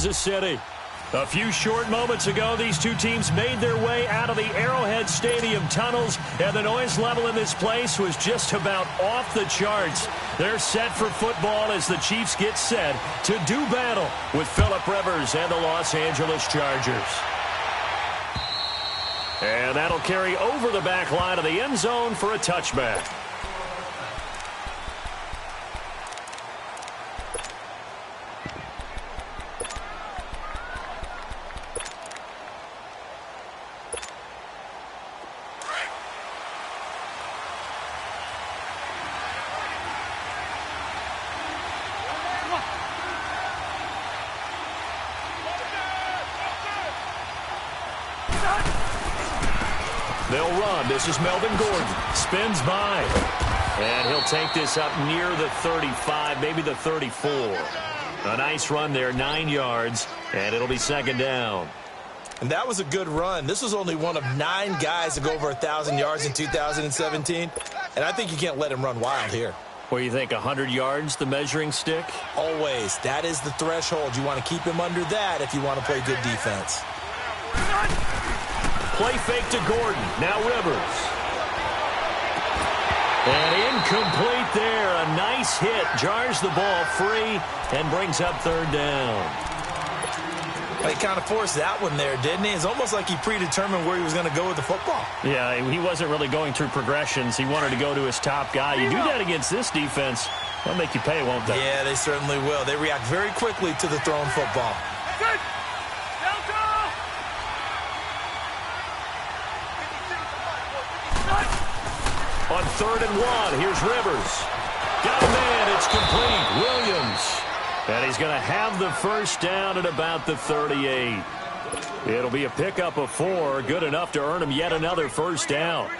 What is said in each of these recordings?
Kansas City. A few short moments ago, these two teams made their way out of the Arrowhead Stadium tunnels, and the noise level in this place was just about off the charts. They're set for football as the Chiefs get set to do battle with Phillip Rivers and the Los Angeles Chargers. And that'll carry over the back line of the end zone for a touchback. They'll run. This is Melvin Gordon. Spins by. And he'll take this up near the 35, maybe the 34. A nice run there, 9 yards, and it'll be second down. And that was a good run. This was only one of 9 guys to go over 1,000 yards in 2017. And I think you can't let him run wild here. What do you think, 100 yards, the measuring stick? Always. That is the threshold. You want to keep him under that if you want to play good defense. Play fake to Gordon. Now Rivers. And incomplete there. A nice hit. Jars the ball free and brings up third down. He kind of forced that one there, didn't he? It's almost like he predetermined where he was going to go with the football. Yeah, he wasn't really going through progressions. He wanted to go to his top guy. You do that against this defense, they'll make you pay, won't they? Yeah, they certainly will. They react very quickly to the thrown football. Good. On 3rd and 1, here's Rivers. Got a man, it's complete. Williams. And he's going to have the first down at about the 38. It'll be a pickup of 4, good enough to earn him yet another first down.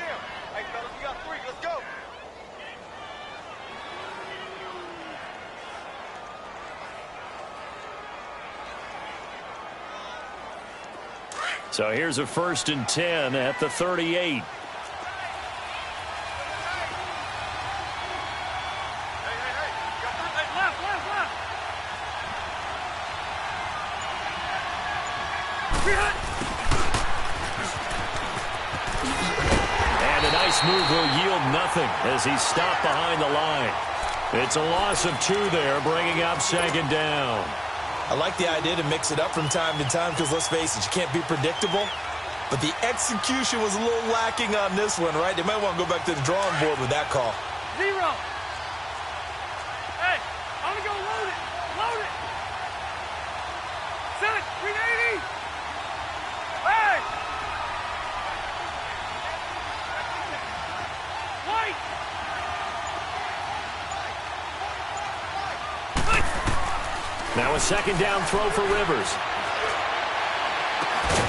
So here's a 1st and 10 at the 38. And a nice move will yield nothing as he's stopped behind the line. It's a loss of 2 there, bringing up second down. I like the idea to mix it up from time to time because, let's face it, you can't be predictable. But the execution was a little lacking on this one, right? They might want to go back to the drawing board with that call. 0. Hey, I'm going to go load it. Load it. Set it. 380. Hey. White. Now a second down throw for Rivers.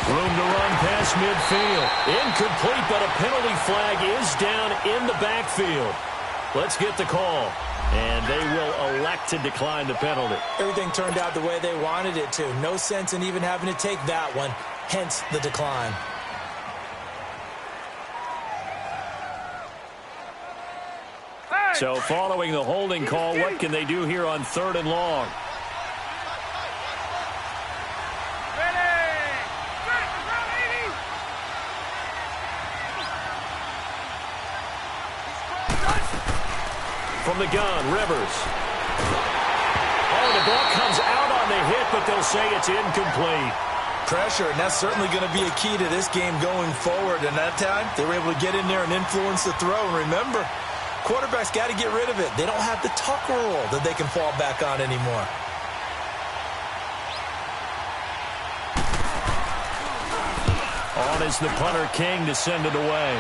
Room to run past midfield. Incomplete, but a penalty flag is down in the backfield. Let's get the call. And they will elect to decline the penalty. Everything turned out the way they wanted it to. No sense in even having to take that one, hence the decline. So following the holding call, what can they do here on 3rd and long? From the gun, Rivers. Oh, the ball comes out on the hit, but they'll say it's incomplete. Pressure, and that's certainly going to be a key to this game going forward. And that time, they were able to get in there and influence the throw. And remember, quarterbacks got to get rid of it. They don't have the tuck rule that they can fall back on anymore. On is the punter, King, to send it away.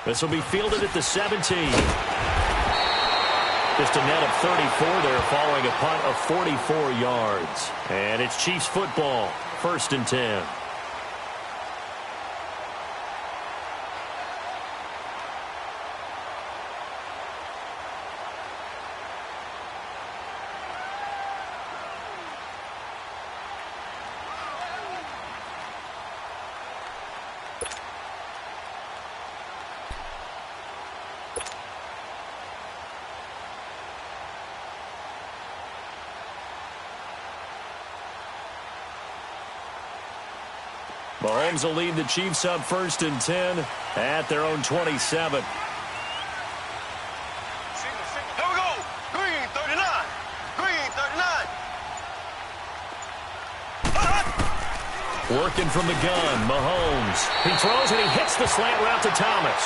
This will be fielded at the 17. Just a net of 34 there following a punt of 44 yards. And it's Chiefs football, 1st and 10. Mahomes will lead the Chiefs up 1st and 10 at their own 27. Here we go. Green 39. Green 39. Working from the gun, Mahomes. He throws and he hits the slant route to Thomas.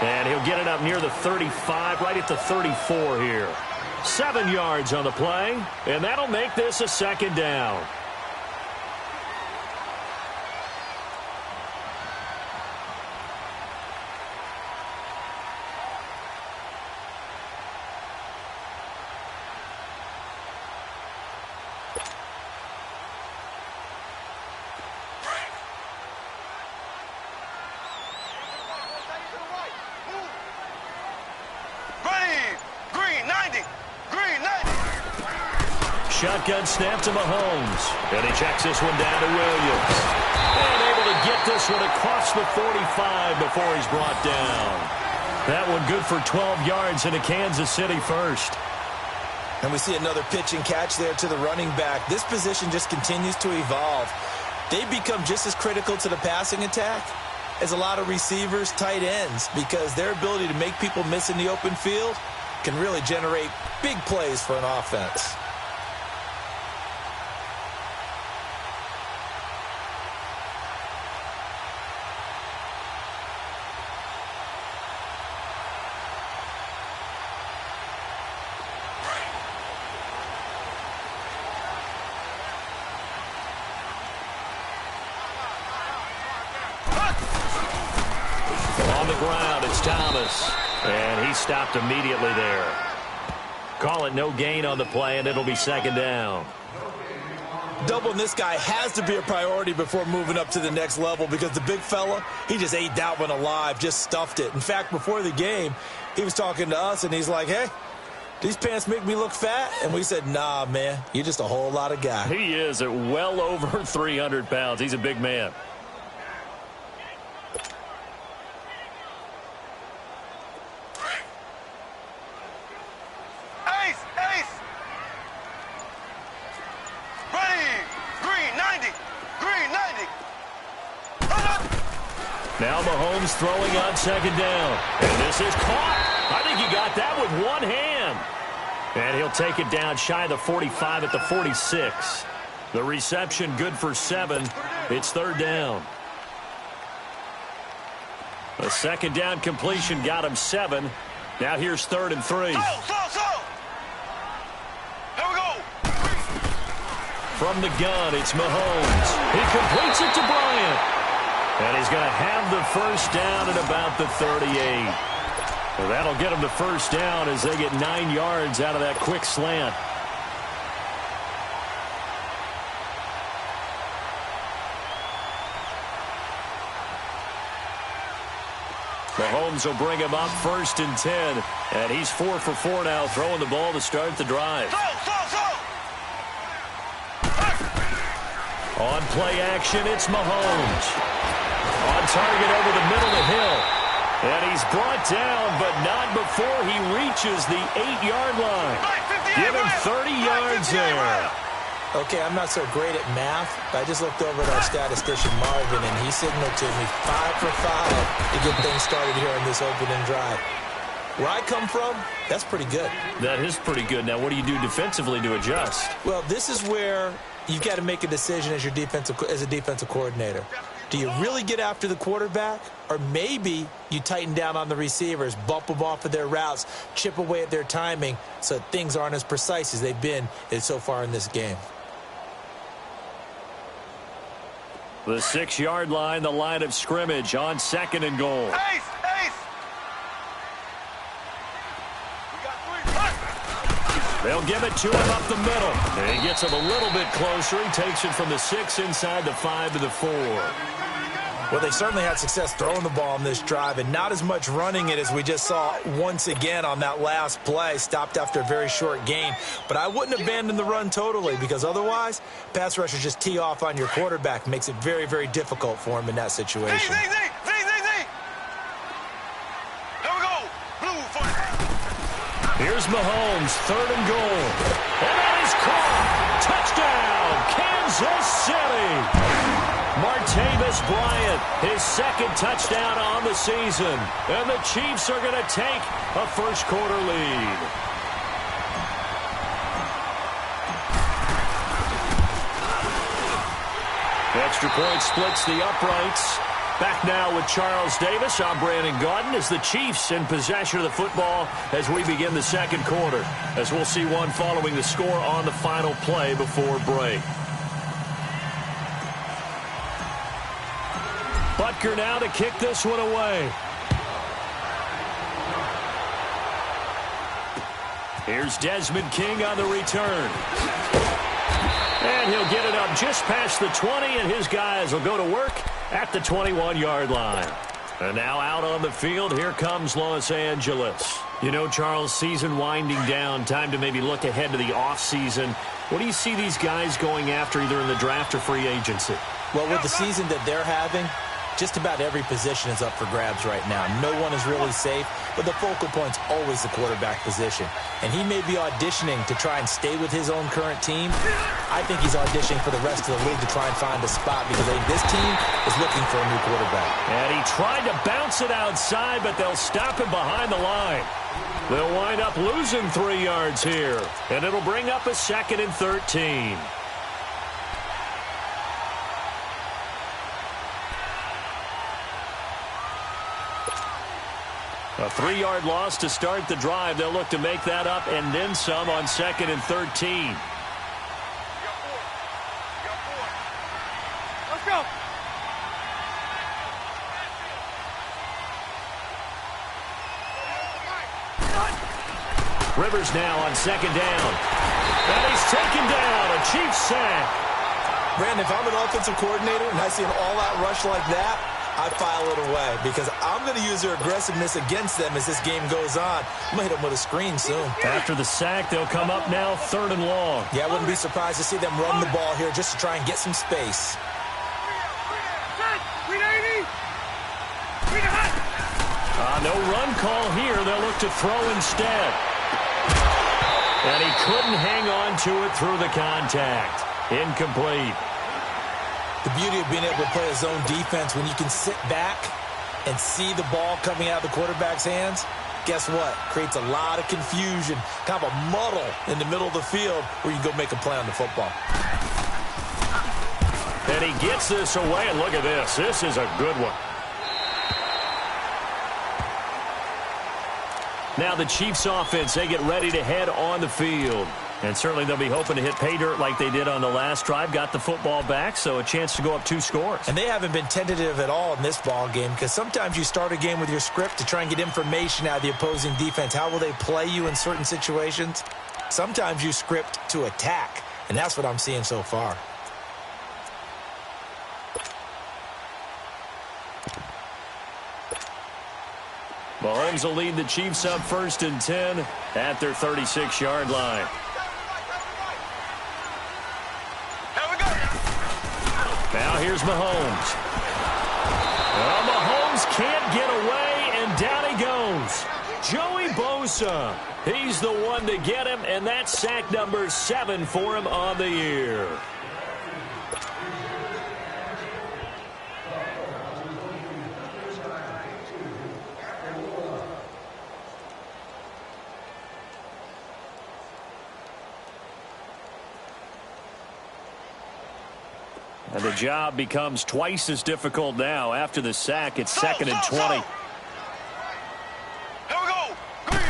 And he'll get it up near the 35, right at the 34 here. 7 yards on the play, and that'll make this a 2nd down. Shotgun snap to Mahomes. And he checks this one down to Williams. And able to get this one across the 45 before he's brought down. That one good for 12 yards into Kansas City first. And we see another pitch and catch there to the running back. This position just continues to evolve. They become just as critical to the passing attack as a lot of receivers, tight ends, because their ability to make people miss in the open field can really generate big plays for an offense. On the ground, it's Thomas. And he stopped immediately there. Call it no gain on the play, and it'll be 2nd down. Doubling this guy has to be a priority before moving up to the next level, because the big fella, he just ate that one alive, just stuffed it. In fact, before the game, he was talking to us, and he's like, hey, these pants make me look fat? And we said, nah, man, you're just a whole lot of guy. He is at well over 300 pounds. He's a big man. Now Mahomes throwing on 2nd down. And this is caught. I think he got that with one hand. And he'll take it down shy of the 45 at the 46. The reception good for 7. It's 3rd down. A 2nd down completion got him 7. Now here's 3rd and 3. Here we go. From the gun, it's Mahomes. He completes it to Bryant. And he's going to have the 1st down at about the 38. Well, that'll get him the 1st down as they get 9 yards out of that quick slant. Mahomes will bring him up 1st and 10. And he's 4 for 4 now, throwing the ball to start the drive. On play action, it's Mahomes. On target over the middle to Hill. And he's brought down, but not before he reaches the 8-yard line. Give him 30 yards there. Okay, I'm not so great at math, but I just looked over at our statistician, Marvin, and he signaled to me 5 for 5 to get things started here on this opening drive. Where I come from, that's pretty good. That is pretty good. Now, what do you do defensively to adjust? Well, this is where you've got to make a decision as a defensive coordinator. Do you really get after the quarterback? Or maybe you tighten down on the receivers, bump them off of their routes, chip away at their timing so things aren't as precise as they've been so far in this game. The 6-yard line, the line of scrimmage on 2nd and goal. Ace! They'll give it to him up the middle. And he gets him a little bit closer. He takes it from the 6 inside the 5 to the 4. Well, they certainly had success throwing the ball on this drive, and not as much running it as we just saw once again on that last play. Stopped after a very short gain. But I wouldn't abandon the run totally, because otherwise, pass rushers just tee off on your quarterback. Makes it very, very difficult for him in that situation. Here we go. Blue for it. Here's Mahomes, 3rd and goal. And that is caught. Touchdown, Kansas City. Martavis Dez Bryant, his second touchdown on the season. And the Chiefs are going to take a first-quarter lead. Extra point splits the uprights. Back now with Charles Davis. I'm Brandon Gaudin as the Chiefs in possession of the football as we begin the second quarter. As we'll see one following the score on the final play before break. Butker now to kick this one away. Here's Desmond King on the return. And he'll get it up just past the 20, and his guys will go to work at the 21-yard line. And now out on the field, here comes Los Angeles. You know, Charles, season winding down, time to maybe look ahead to the offseason. What do you see these guys going after either in the draft or free agency? Well, with the season that they're having, just about every position is up for grabs right now. No one is really safe, but the focal point's always the quarterback position. And he may be auditioning to try and stay with his own current team. I think he's auditioning for the rest of the league to try and find a spot because I think this team is looking for a new quarterback. And he tried to bounce it outside, but they'll stop him behind the line. They'll wind up losing 3 yards here, and it'll bring up a 2nd and 13. A 3-yard loss to start the drive. They'll look to make that up and then some on 2nd and 13. Let's go. Rivers now on 2nd down. And he's taken down. A Chiefs sack. Brandon, if I'm an offensive coordinator and I see an all-out rush like that, I file it away because I'm going to use their aggressiveness against them as this game goes on. I'm going to hit them with a screen soon. After the sack, they'll come up now 3rd and long. Yeah, I wouldn't be surprised to see them run the ball here just to try and get some space. No run call here. They'll look to throw instead. And he couldn't hang on to it through the contact. Incomplete. The beauty of being able to play a zone defense when you can sit back and see the ball coming out of the quarterback's hands, guess what? Creates a lot of confusion, kind of a muddle in the middle of the field where you can go make a play on the football. And he gets this away, and look at this. This is a good one. Now the Chiefs offense, they get ready to head on the field. And certainly they'll be hoping to hit pay dirt like they did on the last drive. Got the football back, so a chance to go up 2 scores. And they haven't been tentative at all in this ball game because sometimes you start a game with your script to try and get information out of the opposing defense. How will they play you in certain situations? Sometimes you script to attack, and that's what I'm seeing so far. Mahomes will lead the Chiefs up 1st and 10 at their 36-yard line. Now here's Mahomes. Well, Mahomes can't get away, and down he goes. Joey Bosa. He's the one to get him, and that's sack number 7 for him on the year. And the job becomes twice as difficult now. After the sack, it's 2nd and 20. Here we go. Green.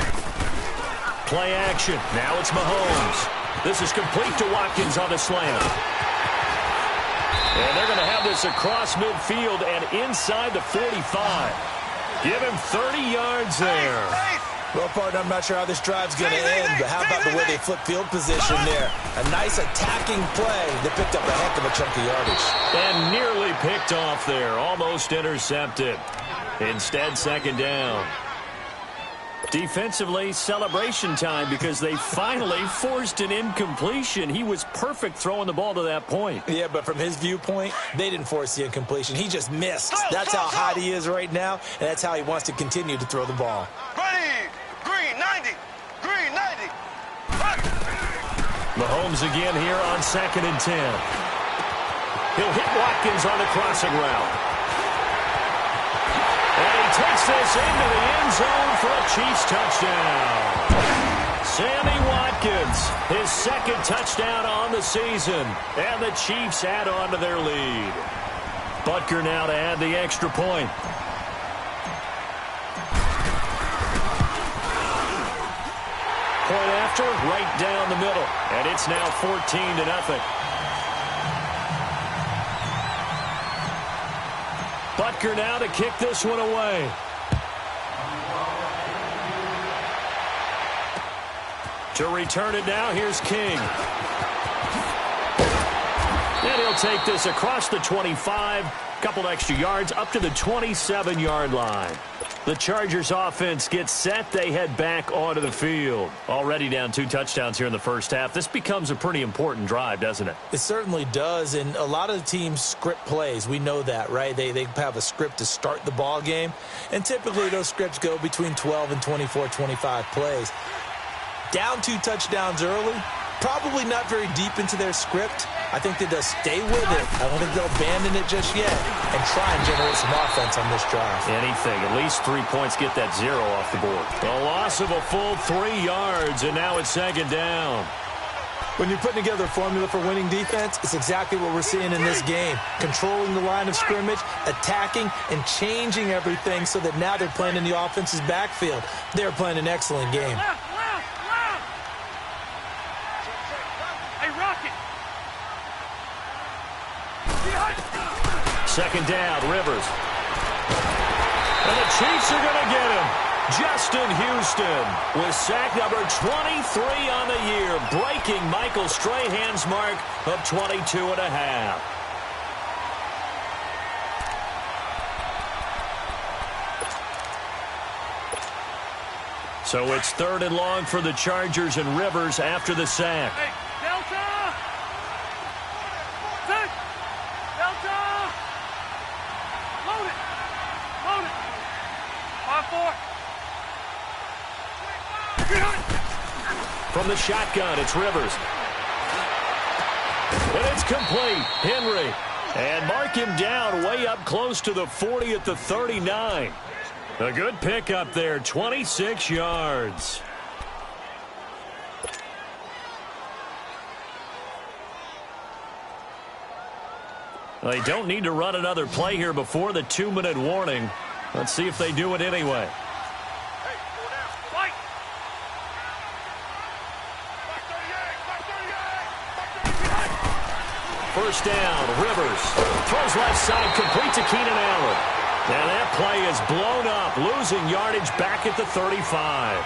Play action. Now it's Mahomes. This is complete to Watkins on the slant. And they're going to have this across midfield and inside the 45. Give him 30 yards there. Well, partner, I'm not sure how this drive's going to end, but how about the way they flip field position there? A nice attacking play that picked up a heck of a chunk of yardage. And nearly picked off there. Almost intercepted. Instead, 2nd down. Defensively, celebration time because they finally forced an incompletion. He was perfect throwing the ball to that point. Yeah, but from his viewpoint, they didn't force the incompletion. He just missed. That's how hot he is right now, and that's how he wants to continue to throw the ball. Ready. Green 90. Green 90. Mahomes again here on 2nd and 10. He'll hit Watkins on the crossing route. And he takes this into the end zone for a Chiefs touchdown. Sammy Watkins, his second touchdown on the season. And the Chiefs add on to their lead. Butker now to add the extra point. Point after, right down the middle. And it's now 14-0. Butker now to kick this one away. To return it now, here's King. And he'll take this across the 25, couple extra yards, up to the 27-yard line. The Chargers offense gets set. They head back onto the field. Already down 2 touchdowns here in the first half. This becomes a pretty important drive, doesn't it? It certainly does, and a lot of the teams script plays. We know that, right? They have a script to start the ball game, and typically those scripts go between 12 and 24, 25 plays. Down 2 touchdowns early, probably not very deep into their script. I think that they'll stay with it. I don't think they'll abandon it just yet and try and generate some offense on this drive. Anything. At least 3 points, get that 0 off the board. A loss of a full 3 yards, and now it's second down. When you're putting together a formula for winning defense, it's exactly what we're seeing in this game. Controlling the line of scrimmage, attacking, and changing everything so that now they're playing in the offense's backfield. They're playing an excellent game. Second down, Rivers. And the Chiefs are going to get him. Justin Houston with sack number 23 on the year, breaking Michael Strahan's mark of 22.5. So it's 3rd and long for the Chargers, and Rivers after the sack. Hey, Delta! Delta! Load it! Load it! 5-4. From the shotgun, it's Rivers. And it's complete. Henry. And mark him down way up close to the 40 at the 39. A good pickup there, 26 yards. They don't need to run another play here before the 2-minute warning. Let's see if they do it anyway. First down, Rivers. Throws left side, complete to Keenan Allen. And that play is blown up, losing yardage back at the 35.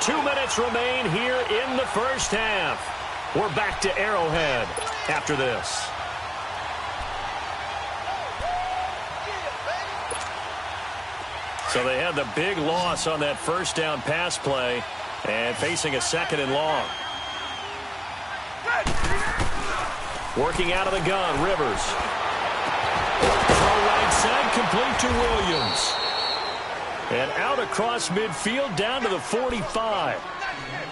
2 minutes remain here in the first half. We're back to Arrowhead after this. So they had the big loss on that first down pass play and facing a 2nd and long. Working out of the gun, Rivers. Throw right side, complete to Williams. And out across midfield, down to the 45.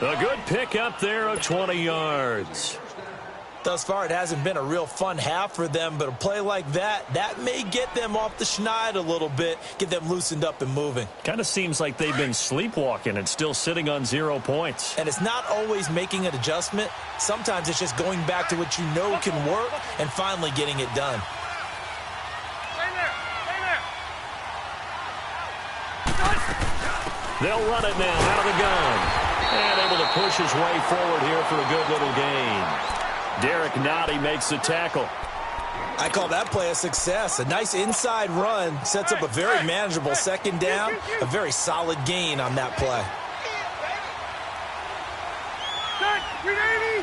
A good pick up there of 20 yards. Thus far, it hasn't been a real fun half for them, but a play like that may get them off the schneid a little bit, get them loosened up and moving. Kind of seems like they've been sleepwalking and still sitting on 0 points. And it's not always making an adjustment. Sometimes it's just going back to what you know can work and finally getting it done. Stay there. Stay there. They'll run it now out of the gun. And able to push his way forward here for a good little gain. Derek Nottie makes the tackle. I call that play a success. A nice inside run sets up a very manageable 2nd down. A very solid gain on that play. Set. 380.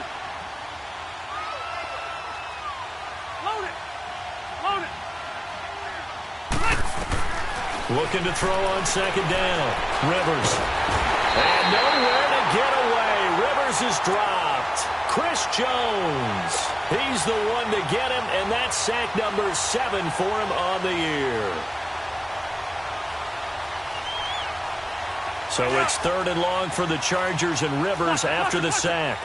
Load it. Load it. Looking to throw on 2nd down. Rivers. And nowhere to get away. Rivers is dropped. Chris Jones. He's the one to get him, and that's sack number 7 for him on the year. So it's 3rd and long for the Chargers, and Rivers after the sack.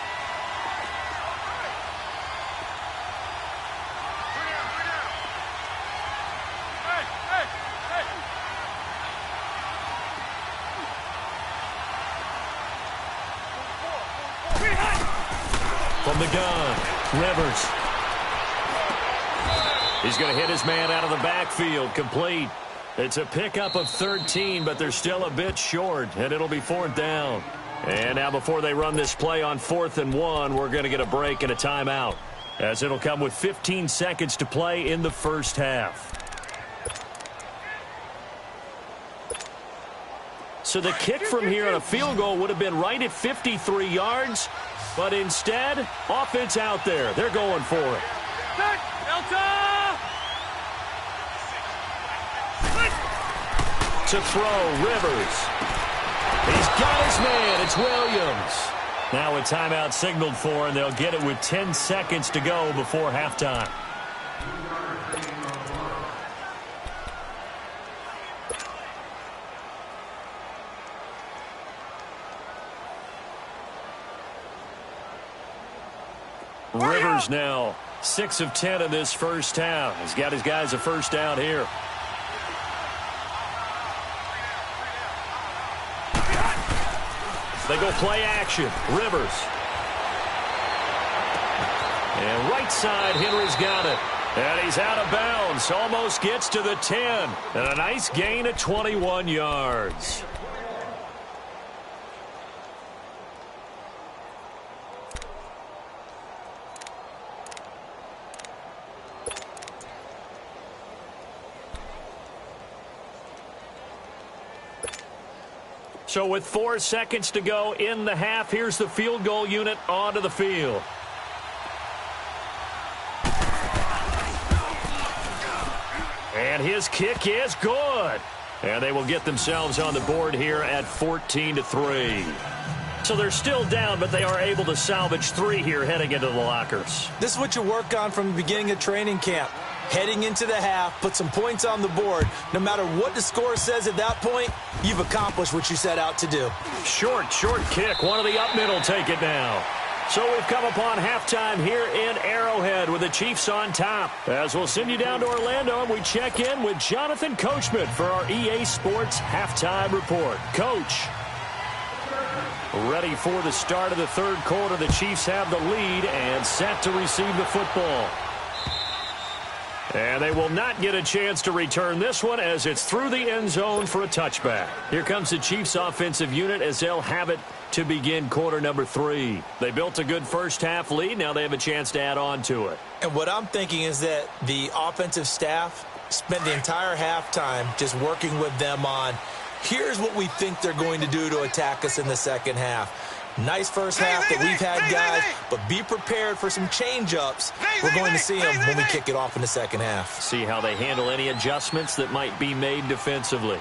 From the gun, Rivers. He's going to hit his man out of the backfield, complete. It's a pickup of 13, but they're still a bit short, and it'll be 4th down. And now before they run this play on 4th and 1, we're going to get a break and a timeout, as it'll come with 15 seconds to play in the first half. So the kick from here on a field goal would have been right at 53 yards, but instead, offense out there. They're going for it. To throw, Rivers. He's got his man. It's Williams. Now a timeout signaled for, and they'll get it with 10 seconds to go before halftime. Rivers now 6 of 10 in this first half. He's got his guys a first down here. They go play action. Rivers. And right side, Henry's got it. And he's out of bounds. Almost gets to the 10. And a nice gain of 21 yards. So with 4 seconds to go in the half, here's the field goal unit onto the field. And his kick is good. And they will get themselves on the board here at 14-3. So they're still down, but they are able to salvage 3 here heading into the lockers. This is what you work on from the beginning of training camp. Heading into the half, put some points on the board. No matter what the score says at that point, you've accomplished what you set out to do. Short kick. One of the up middle take it now. So we've come upon halftime here in Arrowhead with the Chiefs on top. As we'll send you down to Orlando, and we check in with Jonathan Coachman for our EA Sports Halftime Report. Coach. Ready for the start of the third quarter. The Chiefs have the lead and set to receive the football. And they will not get a chance to return this one as it's through the end zone for a touchback. Here comes the Chiefs offensive unit as they'll have it to begin quarter number 3. They built a good first half lead. Now they have a chance to add on to it. And what I'm thinking is that the offensive staff spent the entire halftime just working with them on, here's what we think they're going to do to attack us in the second half. Nice first half that we've had, guys, but be prepared for some change-ups. We're going to see them when we kick it off in the second half. See how they handle any adjustments that might be made defensively.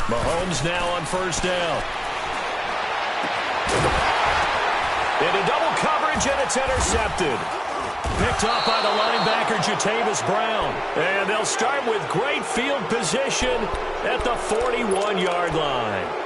Mahomes now on first down. Into double coverage, and it's intercepted. Picked up by the linebacker, Jatavis Brown. And they'll start with great field position at the 41-yard line.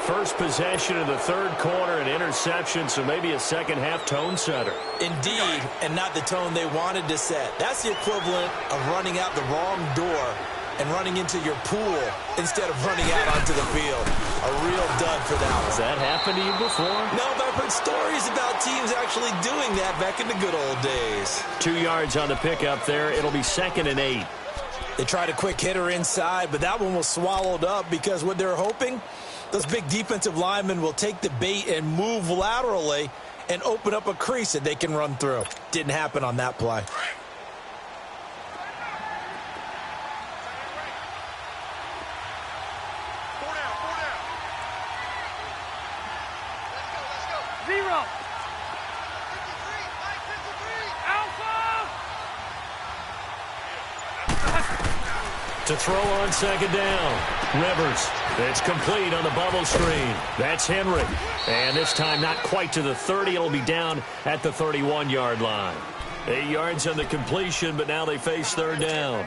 First possession of the third quarter, an interception, so maybe a second-half tone setter. Indeed, and not the tone they wanted to set. That's the equivalent of running out the wrong door and running into your pool instead of running out onto the field. A real dud for that one. Has that happened to you before? No, but I've heard stories about teams actually doing that back in the good old days. 2 yards on the pickup there. It'll be 2nd and 8. They tried a quick hitter inside, but that one was swallowed up because what they're hoping, those big defensive linemen will take the bait and move laterally and open up a crease that they can run through. Didn't happen on that play. To throw on second down. Rivers. It's complete on the bubble screen. That's Henry. And this time not quite to the 30. It'll be down at the 31-yard line. 8 yards on the completion, but now they face third down.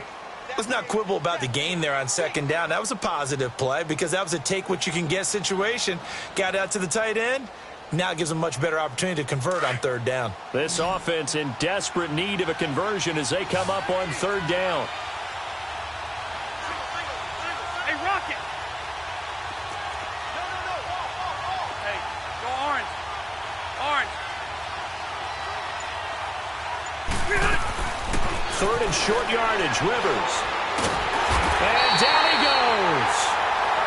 Let's not quibble about the gain there on second down. That was a positive play because that was a take-what-you-can-get situation. Got out to the tight end. Now it gives them a much better opportunity to convert on third down. This offense in desperate need of a conversion as they come up on third down. third and short yardage. Rivers. And down he goes.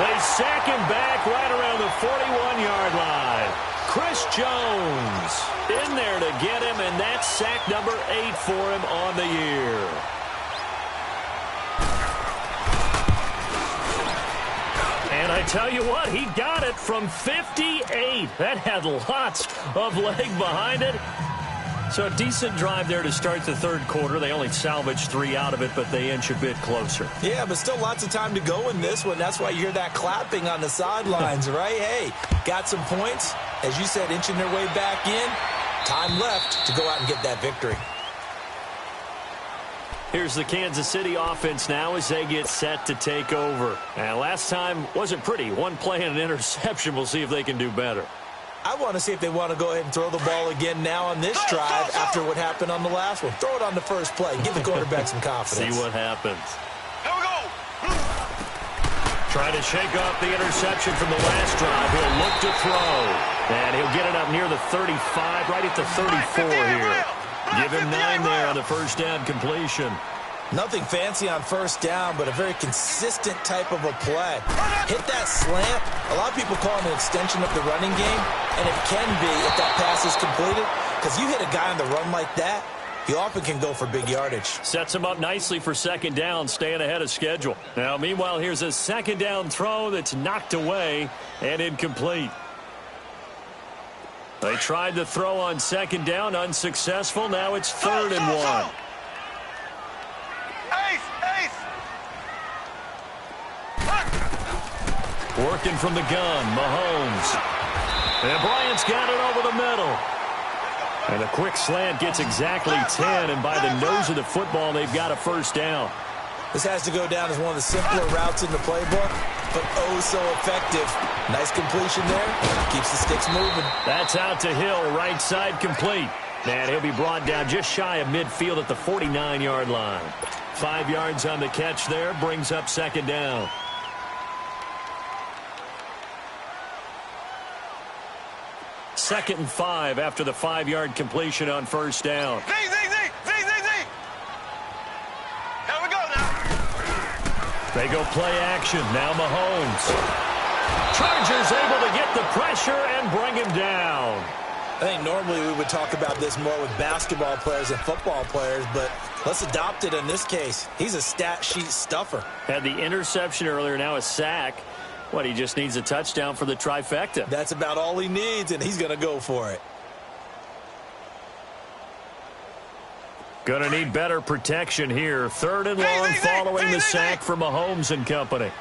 They sack him back right around the 41-yard line. Chris Jones in there to get him, and that's sack number 8 for him on the year. And I tell you what, he got it from 58. That had lots of leg behind it. So a decent drive there to start the third quarter. They only salvaged 3 out of it, but they inch a bit closer. Yeah, but still lots of time to go in this one. That's why you hear that clapping on the sidelines, right? Hey, got some points. As you said, inching their way back in. Time left to go out and get that victory. Here's the Kansas City offense now as they get set to take over. And last time wasn't pretty. One play and an interception. We'll see if they can do better. I want to see if they want to go ahead and throw the ball again now on this drive after what happened on the last one. Throw it on the first play. Give the quarterback some confidence. See what happens. Here we go. Trying to shake off the interception from the last drive. He'll look to throw. And he'll get it up near the 35, right at the 34 here. Give him 9 there on the first down completion. Nothing fancy on first down, but a very consistent type of a play. Hit that slant. A lot of people call it an extension of the running game, and it can be if that pass is completed, because you hit a guy on the run like that, he often can go for big yardage. Sets him up nicely for second down, staying ahead of schedule. Now, meanwhile, here's a second down throw that's knocked away and incomplete. They tried to throw on second down, unsuccessful. Now it's 3rd and 1. Working from the gun, Mahomes. And Bryant's got it over the middle. And a quick slant gets exactly 10, and by the nose of the football, they've got a first down. This has to go down as one of the simpler routes in the playbook, but oh so effective. Nice completion there. Keeps the sticks moving. That's out to Hill, right side complete. And he'll be brought down just shy of midfield at the 49-yard line. 5 yards on the catch there, brings up second down. Second and 5 after the 5-yard completion on first down. Z. Here we go now. They go play action. Now Mahomes. Chargers able to get the pressure and bring him down. I think normally we would talk about this more with basketball players and football players, but let's adopt it in this case. He's a stat sheet stuffer. Had the interception earlier, now a sack. What, he just needs a touchdown for the trifecta. That's about all he needs, and he's going to go for it. Going to need better protection here. 3rd and long following the sack for Mahomes and company.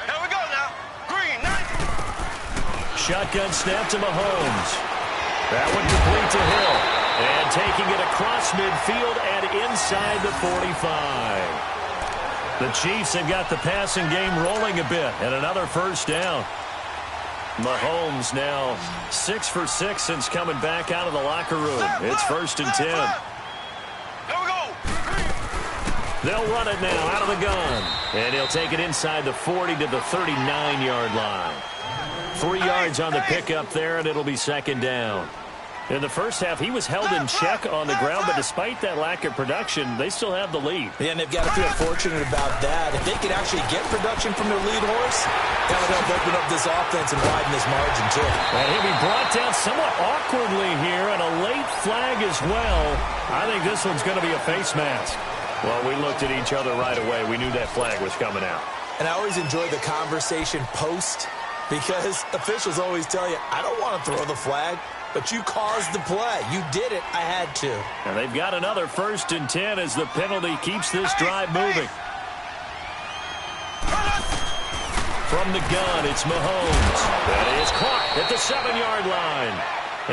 Here we go now. Green, 9. Shotgun snap to Mahomes. That one complete to Hill. And taking it across midfield and inside the 45. The Chiefs have got the passing game rolling a bit, and another first down. Mahomes now 6 for 6 since coming back out of the locker room. It's 1st and 10. Here we go. They'll run it now out of the gun. And he'll take it inside the 40 to the 39-yard line. 3 yards on the pickup there, and it'll be second down. In the first half, he was held in check on the ground, but despite that lack of production, they still have the lead. Yeah, and they've got to feel fortunate about that. If they could actually get production from their lead horse, that would help open up this offense and widen this margin, too. And he'll be brought down somewhat awkwardly here, and a late flag as well. I think this one's going to be a face mask. Well, we looked at each other right away. We knew that flag was coming out. And I always enjoy the conversation post, because officials always tell you, I don't want to throw the flag. But you caused the play. You did it. I had to. And they've got another 1st and 10 as the penalty keeps this drive moving. From the gun, it's Mahomes. That is caught at the 7-yard line.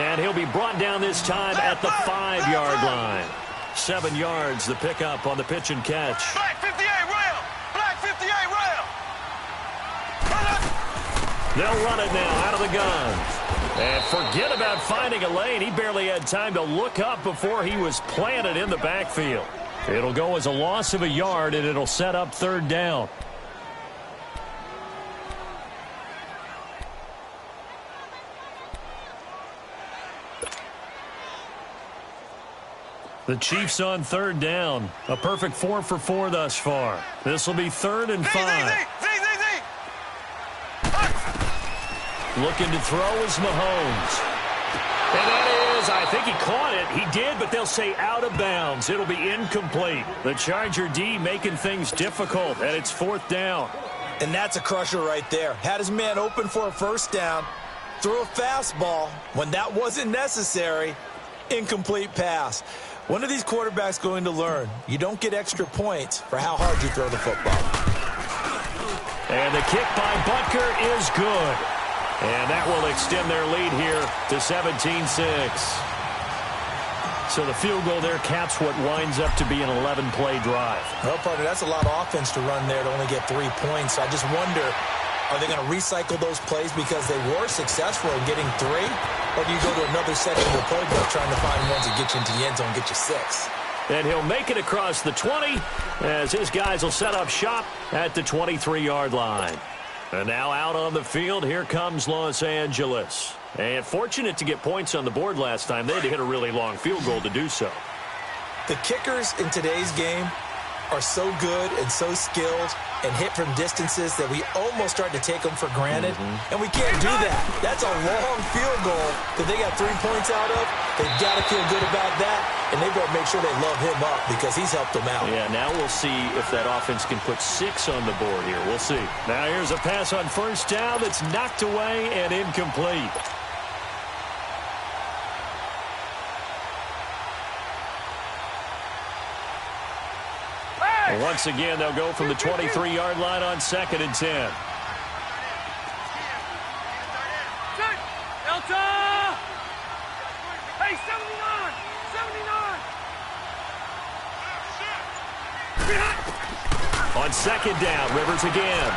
And he'll be brought down this time at the 5-yard line. 7 yards, the pickup on the pitch and catch. Black 58 rail. Black 58 rail. They'll run it now out of the gun. And forget about finding a lane. He barely had time to look up before he was planted in the backfield. It'll go as a loss of a yard, and it'll set up 3rd down. The Chiefs on third down. A perfect 4 for 4 thus far. This will be 3rd and 5. Looking to throw is Mahomes. And that is, I think he caught it. He did, but they'll say out of bounds. It'll be incomplete. The Charger D making things difficult, and it's 4th down. And that's a crusher right there. Had his man open for a first down. Threw a fastball when that wasn't necessary. Incomplete pass. When are these quarterbacks going to learn? You don't get extra points for how hard you throw the football. And the kick by Butker is good. And that will extend their lead here to 17-6. So the field goal there caps what winds up to be an 11-play drive. Well, partner, that's a lot of offense to run there to only get 3 points. So I just wonder, are they going to recycle those plays because they were successful in getting 3? Or do you go to another section of the playbook trying to find ones that get you into the end zone and get you 6? And he'll make it across the 20 as his guys will set up shop at the 23-yard line. And now out on the field, here comes Los Angeles. And fortunate to get points on the board last time. They had to hit a really long field goal to do so. The kickers in today's game are so good and so skilled and hit from distances that we almost start to take them for granted. And we can't do that. That's a long field goal that they got 3 points out of. They've got to feel good about that, and they better make sure they love him up because he's helped them out. Yeah, now we'll see if that offense can put 6 on the board here. We'll see. Now here's a pass on first down that's knocked away and incomplete. And once again, they'll go from the 23-yard line on 2nd and 10. Delta! Hey, 79! 79! On 2nd down, Rivers again.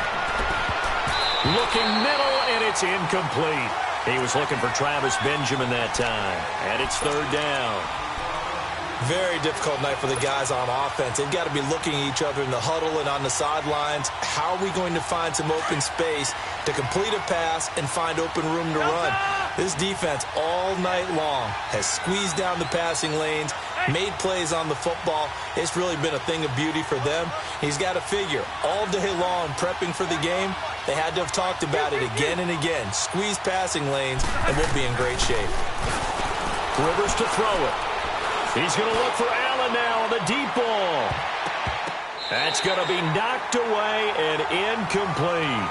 Looking middle, and it's incomplete. He was looking for Travis Benjamin that time. And it's 3rd down. Very difficult night for the guys on offense. They've got to be looking at each other in the huddle and on the sidelines. How are we going to find some open space to complete a pass and find open room to run? This defense all night long has squeezed down the passing lanes, made plays on the football. It's really been a thing of beauty for them. He's got to figure all day long prepping for the game. They had to have talked about it again and again. Squeeze passing lanes, and we'll be in great shape. Rivers to throw it. He's going to look for Allen now on the deep ball. That's going to be knocked away and incomplete.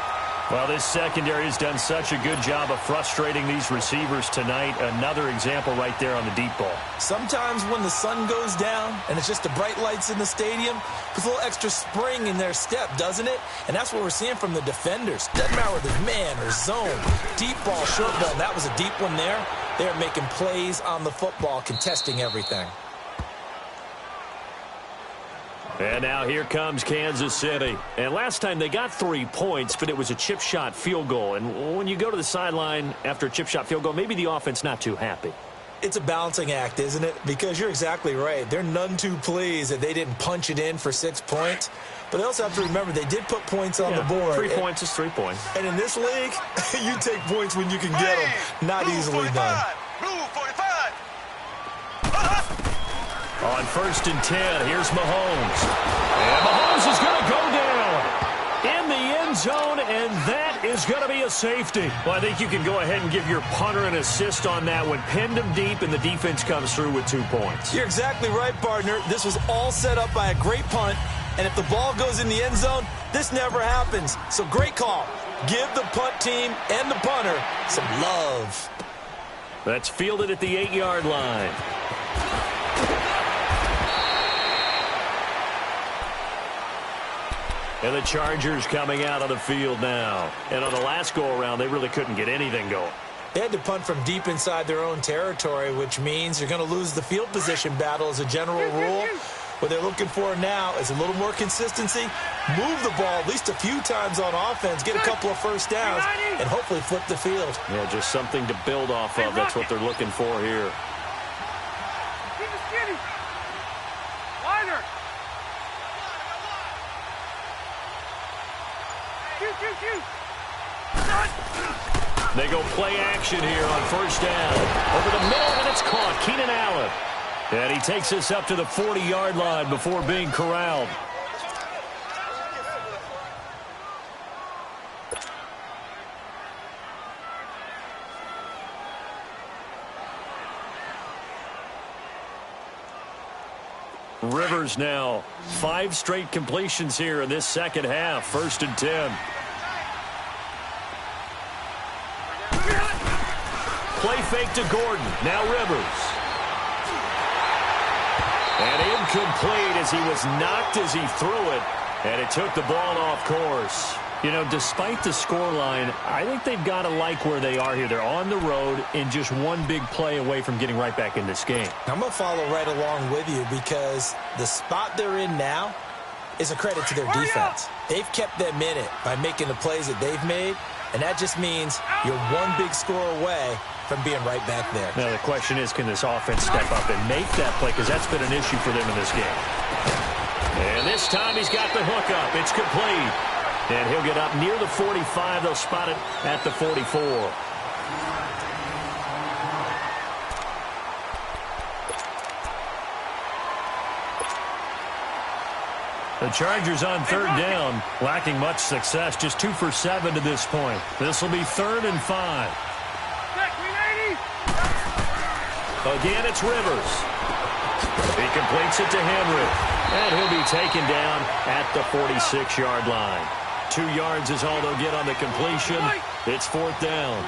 Well, this secondary has done such a good job of frustrating these receivers tonight. Another example right there on the deep ball. Sometimes when the sun goes down and it's just the bright lights in the stadium, puts a little extra spring in their step, doesn't it? And that's what we're seeing from the defenders. Doesn't matter whether it's man or zone, deep ball, short ball. That was a deep one there. They're making plays on the football, contesting everything. And now here comes Kansas City. And last time they got 3 points, but it was a chip shot field goal. And when you go to the sideline after a chip shot field goal, maybe the offense not too happy. It's a balancing act, isn't it? Because you're exactly right. They're none too pleased that they didn't punch it in for 6 points. But they also have to remember they did put points on the board. 3 points is 3 points. And in this league, you take points when you can get them. Not easily 45. done. Blue 45. On 1st and 10, here's Mahomes. And Mahomes is going to go down in the end zone, and that is going to be a safety. Well, I think you can go ahead and give your punter an assist on that one. Pinned him deep, and the defense comes through with 2 points. You're exactly right, partner. This was all set up by a great punt. And if the ball goes in the end zone, this never happens. So great call. Give the punt team and the punter some love. That's fielded at the 8-yard line. And the Chargers coming out of the field now. And on the last go-around, they really couldn't get anything going. They had to punt from deep inside their own territory, which means you're going to lose the field position battle as a general rule. What they're looking for now is a little more consistency, move the ball at least a few times on offense, get a couple of first downs, and hopefully flip the field. Yeah, just something to build off of. That's what they're looking for here. Keep it skinny. Wider. They go play action here on 1st down. Over the middle, and it's caught. Keenan Allen. And he takes us up to the 40-yard line before being corralled. Rivers now 5 straight completions here in this second half. 1st and 10. Play fake to Gordon. Now Rivers. And incomplete as he was knocked as he threw it. And it took the ball off course. You know, despite the scoreline, I think they've got to like where they are here. They're on the road and just one big play away from getting right back in this game. I'm going to follow right along with you because the spot they're in now is a credit to their defense. They've kept them in it by making the plays that they've made, and that just means you're one big score away from being right back there. Now the question is, can this offense step up and make that play? Because that's been an issue for them in this game. And this time he's got the hook up. It's complete. And he'll get up near the 45. They'll spot it at the 44. The Chargers on 3rd down, lacking much success. Just 2 for 7 to this point. This will be 3rd and 5. Again, it's Rivers. He completes it to Henry. And he'll be taken down at the 46-yard line. 2 yards is all they'll get on the completion. It's 4th down.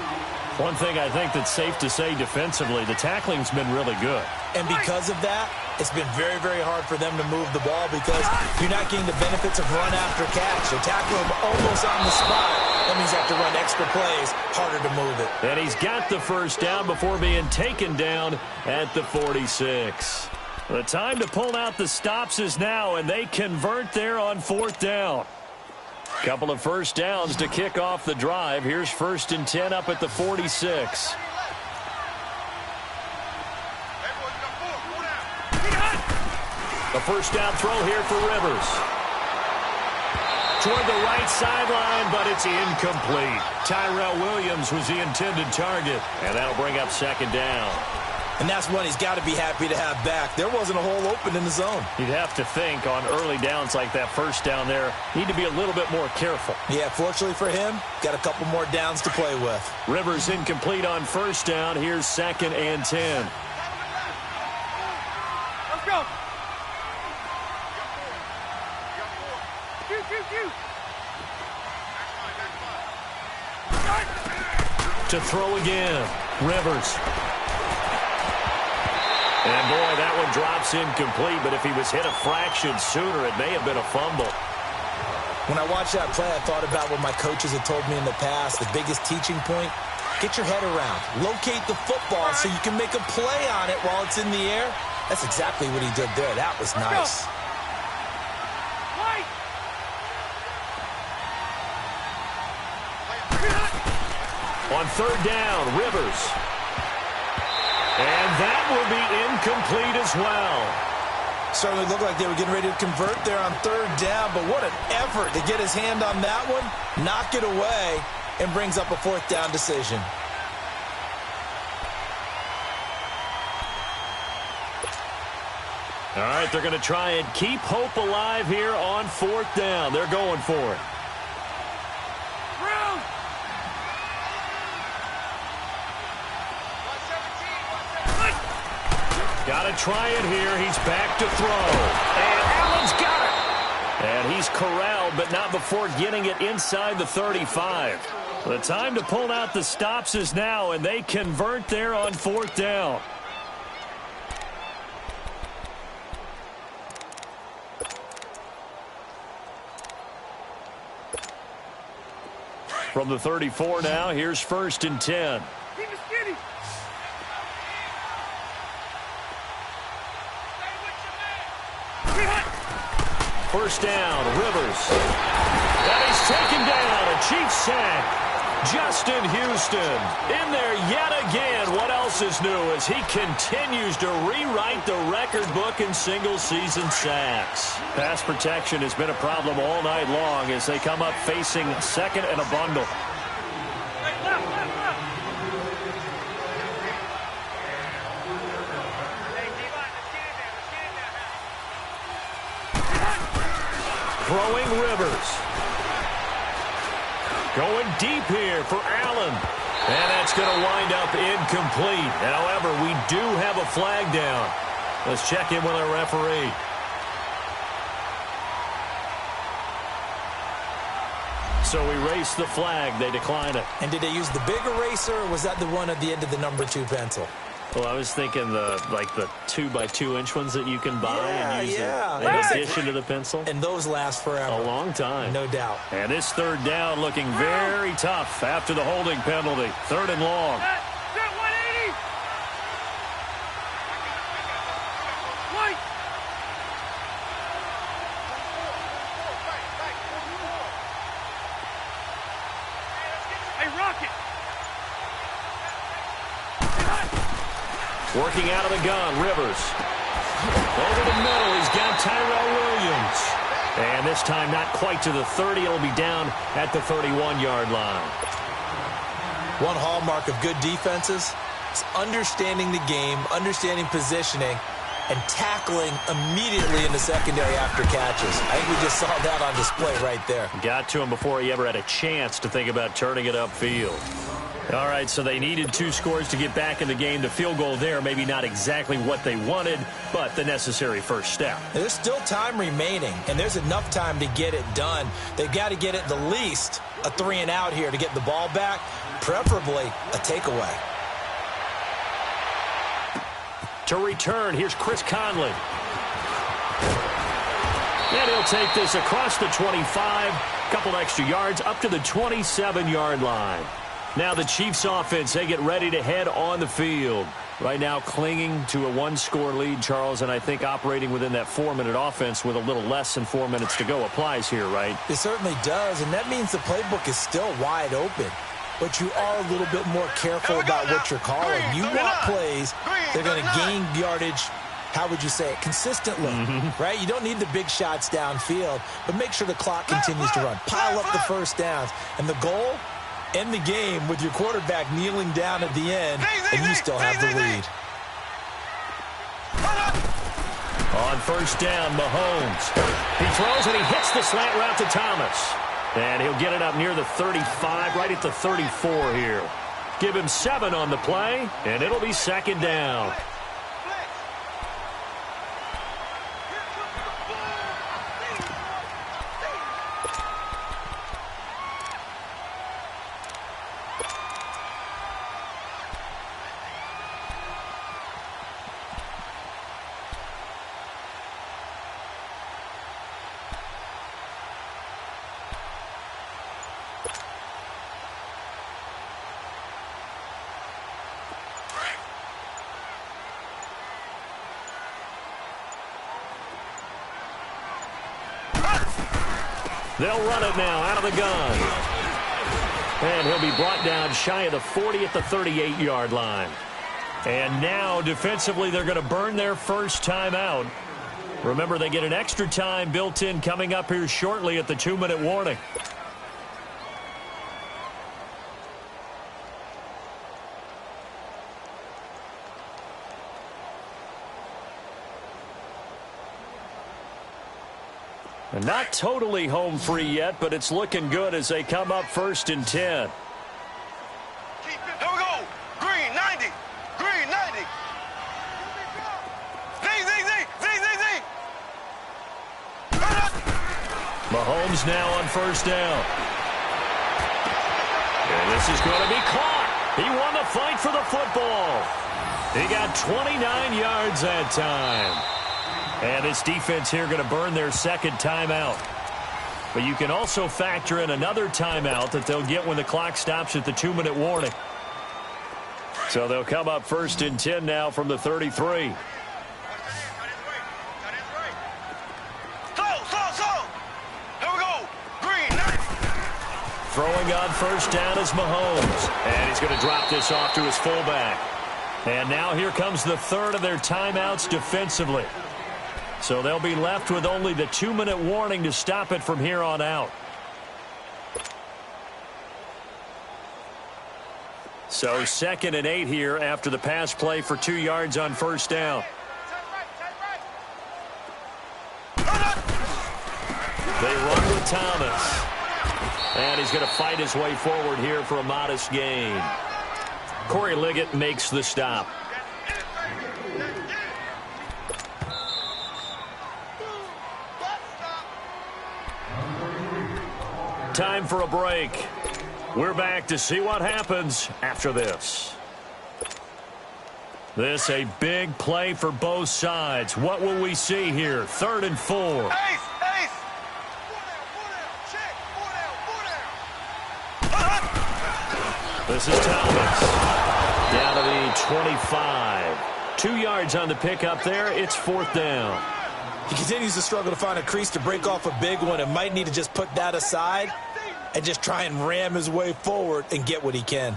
One thing I think that's safe to say defensively, the tackling's been really good. And because of that, it's been very, very hard for them to move the ball because you're not getting the benefits of run after catch. They're tackling them almost on the spot. That means you have to run extra plays, harder to move it. And he's got the 1st down before being taken down at the 46. The time to pull out the stops is now, and they convert there on 4th down. Couple of 1st downs to kick off the drive. Here's 1st and 10 up at the 46. The 1st down throw here for Rivers. Toward the right sideline, but it's incomplete. Tyrell Williams was the intended target, and that'll bring up 2nd down. And that's one he's got to be happy to have back. There wasn't a hole open in the zone. You'd have to think on early downs like that 1st down there, need to be a little bit more careful. Yeah, fortunately for him, got a couple more downs to play with. Rivers incomplete on 1st down. Here's 2nd and 10. Let's go. To throw again, Rivers. And boy, that one drops incomplete, but if he was hit a fraction sooner, it may have been a fumble. When I watched that play, I thought about what my coaches had told me in the past. The biggest teaching point, get your head around. Locate the football so you can make a play on it while it's in the air. That's exactly what he did there. That was nice. On 3rd down, Rivers. And that will be incomplete as well. Certainly looked like they were getting ready to convert there on 3rd down, but what an effort to get his hand on that one, knock it away, and brings up a 4th down decision. All right, they're going to try and keep hope alive here on 4th down. They're going for it. Got to try it here. He's back to throw. And Allen's got it. And he's corralled, but not before getting it inside the 35. The time to pull out the stops is now, and they convert there on 4th down. From the 34 now, here's 1st and 10. First down, Rivers. And he's taken down. A Chiefs sack. Justin Houston in there yet again. What else is new as he continues to rewrite the record book in single-season sacks. Pass protection has been a problem all night long as they come up facing 2nd and a bundle. Throwing Rivers. Going deep here for Allen. And that's going to wind up incomplete. However, we do have a flag down. Let's check in with our referee. So we race the flag. They decline it. And did they use the big eraser, or was that the one at the end of the number 2 pencil? Well, I was thinking the 2x2-inch ones that you can buy and use in addition to the pencil. And those last forever. A long time. No doubt. And this third down looking very tough after the holding penalty. 3rd and long. Set 180. White. Hey, Rocket. Working out of the gun, Rivers. Over the middle, he's got Tyrell Williams. And this time not quite to the 30. It'll be down at the 31-yard line. One hallmark of good defenses is understanding the game, understanding positioning, and tackling immediately in the secondary after catches. I think we just saw that on display right there. Got to him before he ever had a chance to think about turning it upfield. All right, so they needed 2 scores to get back in the game. The field goal there, maybe not exactly what they wanted, but the necessary first step. There's still time remaining, and there's enough time to get it done. They've got to get at the least a 3-and-out here to get the ball back, preferably a takeaway. To return, here's Chris Conley. And he'll take this across the 25, couple extra yards, up to the 27-yard line. Now the Chiefs offense, they get ready to head on the field. Right now clinging to a 1-score lead, Charles, and I think operating within that 4-minute offense with a little less than 4 minutes to go applies here, right? It certainly does, and that means the playbook is still wide open. But you are a little bit more careful about what you're calling. You want plays, they're going to gain yardage, how would you say it, consistently, right? You don't need the big shots downfield, but make sure the clock continues to run. Pile up the first downs. And the goal, end the game with your quarterback kneeling down at the end, and you still have the lead. On first down, Mahomes. He throws and he hits the slant route to Thomas. And he'll get it up near the 35, right at the 34 here. Give him 7 on the play, and it'll be 2nd down. They'll run it now out of the gun. And he'll be brought down shy of the 40 at the 38-yard line. And now, defensively, they're going to burn their first timeout. Remember, they get an extra time built in coming up here shortly at the 2-minute warning. And not totally home free yet, but it's looking good as they come up 1st and 10. Here we go. Green, 90. Green, 90. Z. Mahomes now on first down. And this is going to be caught. He won the fight for the football. He got 29 yards that time. And this defense here going to burn their 2nd timeout. But you can also factor in another timeout that they'll get when the clock stops at the 2-minute warning. So they'll come up 1st and 10 now from the 33. Here we go. Green, 90. Throwing on first down is Mahomes. And he's going to drop this off to his fullback. And now here comes the 3rd of their timeouts defensively. So they'll be left with only the 2-minute warning to stop it from here on out. So 2nd and 8 here after the pass play for 2 yards on first down. They run with Thomas. And he's going to fight his way forward here for a modest gain. Corey Liggett makes the stop. Time for a break. We're back to see what happens after this. This a big play for both sides. What will we see here? 3rd and 4. Ace! This is Thomas. Down to the 25. 2 yards on the pickup there. It's 4th down. He continues to struggle to find a crease to break off a big one and might need to just put that aside and just try and ram his way forward and get what he can.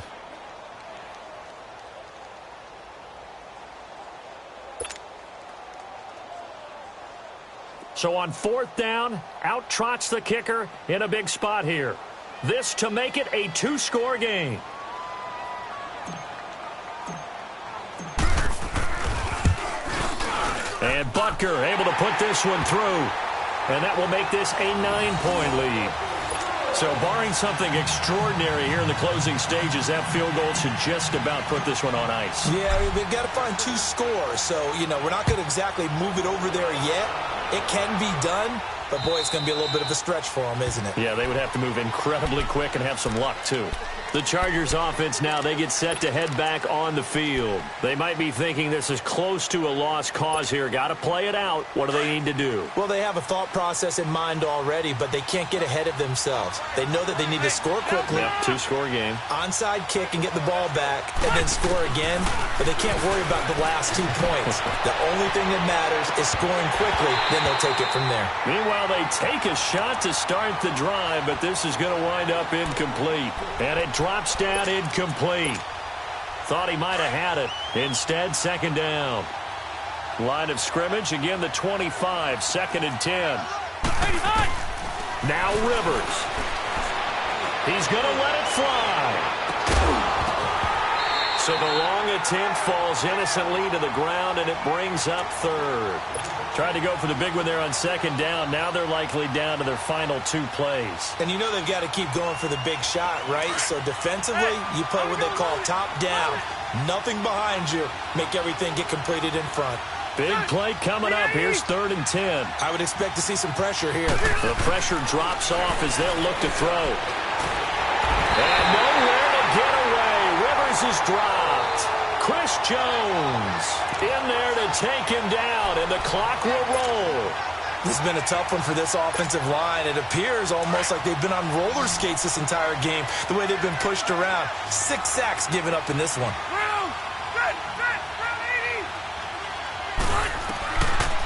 So on 4th down, out trots the kicker in a big spot here. This to make it a 2-score game. And Butker able to put this one through. And that will make this a 9-point lead. So barring something extraordinary here in the closing stages, that field goal should just about put this one on ice. Yeah, they've got to find 2 scores. So, we're not going to exactly move it over there yet. It can be done, but boy, it's going to be a little bit of a stretch for them, isn't it? Yeah, they would have to move incredibly quick and have some luck, too. The Chargers offense now, they get set to head back on the field. They might be thinking this is close to a lost cause here. Got to play it out. What do they need to do? Well, they have a thought process in mind already, but they can't get ahead of themselves. They know that they need to score quickly. Yep, 2-score game. Onside kick and get the ball back and then score again, but they can't worry about the last 2 points. The only thing that matters is scoring quickly, then they'll take it from there. Meanwhile, they take a shot to start the drive, but this is going to wind up incomplete. And it drops down incomplete. Thought he might have had it. Instead, 2nd down. Line of scrimmage, again the 25, 2nd and 10. Now Rivers. He's going to let it fly. So the long attempt falls innocently to the ground, and it brings up 3rd. Tried to go for the big one there on 2nd down. Now they're likely down to their final 2 plays. And they've got to keep going for the big shot, right? So defensively, you play what they call top down. Nothing behind you. Make everything get completed in front. Big play coming up. Here's 3rd and 10. I would expect to see some pressure here. The pressure drops off as they'll look to throw. And nowhere to get away. Rivers is dropped. Chris Jones in there to take him down, and the clock will roll. This has been a tough one for this offensive line. It appears almost like they've been on roller skates this entire game, the way they've been pushed around. 6 sacks given up in this one.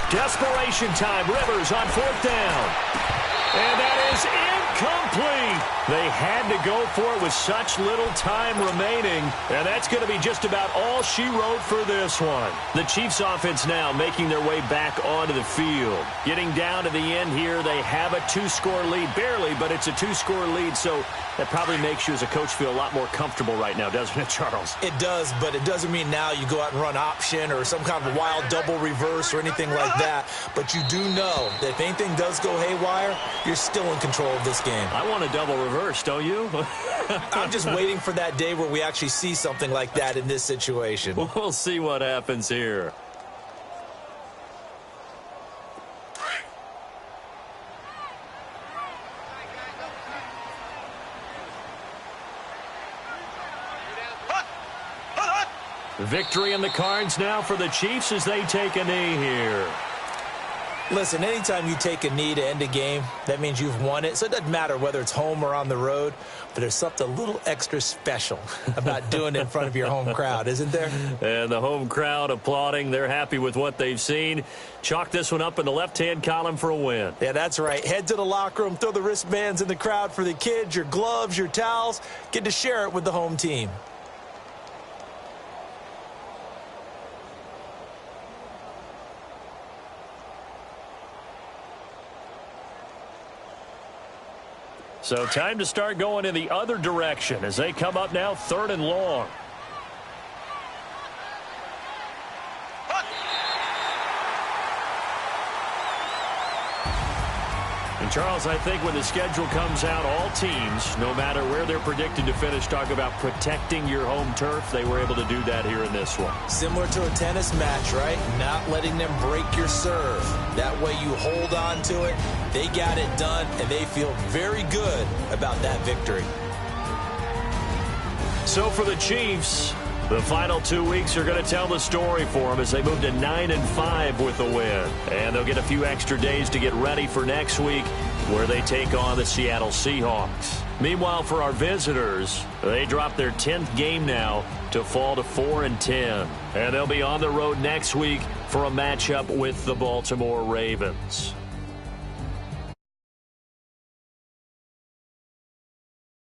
Desperation time. Rivers on 4th down. And that is incomplete. They had to go for it with such little time remaining. And that's going to be just about all she wrote for this one. The Chiefs offense now making their way back onto the field. Getting down to the end here, they have a 2-score lead. Barely, but it's a 2-score lead. So that probably makes you as a coach feel a lot more comfortable right now, doesn't it, Charles? It does, but it doesn't mean now you go out and run option or some kind of a wild double reverse or anything like that. But you do know that if anything does go haywire, you're still in control of this game. I want a double reverse, don't you? I'm just waiting for that day where we actually see something like that in this situation. We'll see what happens here. Victory in the cards now for the Chiefs as they take a knee here. Listen, anytime you take a knee to end a game, that means you've won it. So it doesn't matter whether it's home or on the road, but there's something a little extra special about doing it in front of your home crowd, isn't there? And the home crowd applauding. They're happy with what they've seen. Chalk this one up in the left-hand column for a win. Yeah, that's right. Head to the locker room, throw the wristbands in the crowd for the kids, your gloves, your towels. Get to share it with the home team. So time to start going in the other direction as they come up now 3rd and long. And, Charles, I think when the schedule comes out, all teams, no matter where they're predicted to finish, talk about protecting your home turf. They were able to do that here in this one. Similar to a tennis match, right? Not letting them break your serve. That way you hold on to it. They got it done, and they feel very good about that victory. So for the Chiefs, the final 2 weeks are going to tell the story for them as they move to 9-5 with a win. And they'll get a few extra days to get ready for next week where they take on the Seattle Seahawks. Meanwhile, for our visitors, they drop their 10th game now to fall to 4-10. And they'll be on the road next week for a matchup with the Baltimore Ravens.